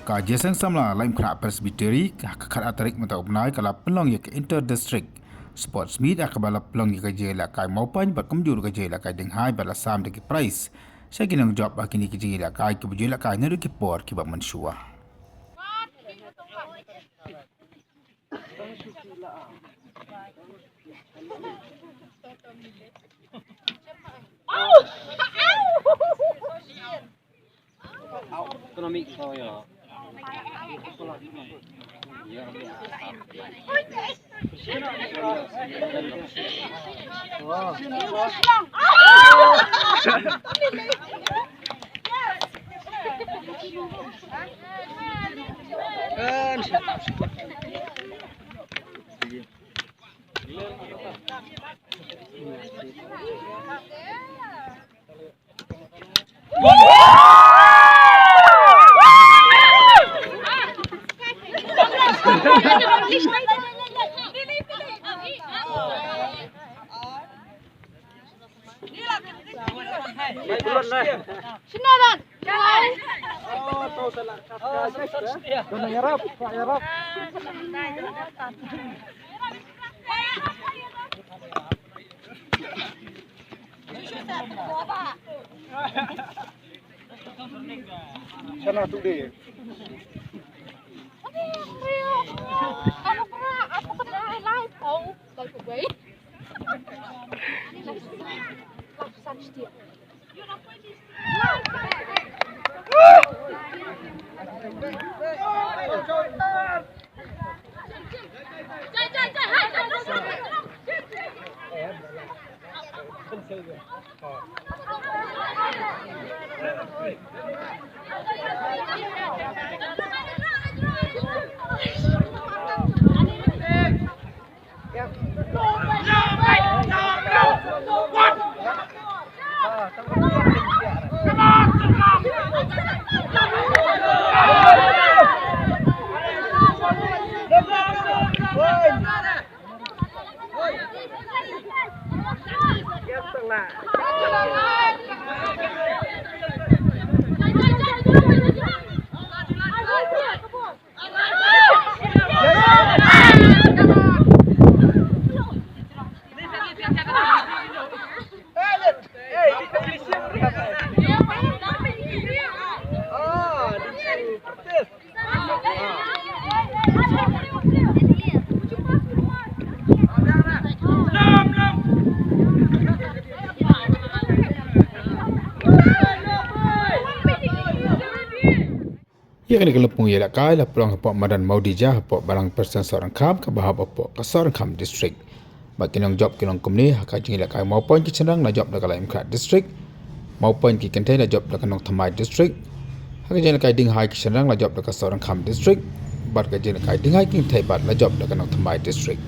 Kajian Samla Laitumkhrah Presbytery kakak atarik mata upnai kalau pelong ke inter-district sports meet akabala pelong ke Jingialehkai maupun berkemjur ke Jingialehkai denghai bala sam deki prize. Saya kena job bakini ke Jingialehkai ke Jingialehkai neru ke por ke mansua. Economic saya. Sana tu dia. Aku kena live oh, like away. Ia kena kelepung Jingialehkai la pelong hapok madan maudijah hapok barang persen seorang kam ke bahap hapok ke seorang kam district. Bak kinong job kinong kumni haka Jingialehkai maupun ki cenderang la job dekat Laitumkhrah district maupun ki kentai la job dekat Nong Thamai district. Haka Jingialehkai dinghai ki cenderang la job dekat seorang kam district. Bat ke Jingialehkai dinghai ki kentai bat la job dekat Nong Thamai district.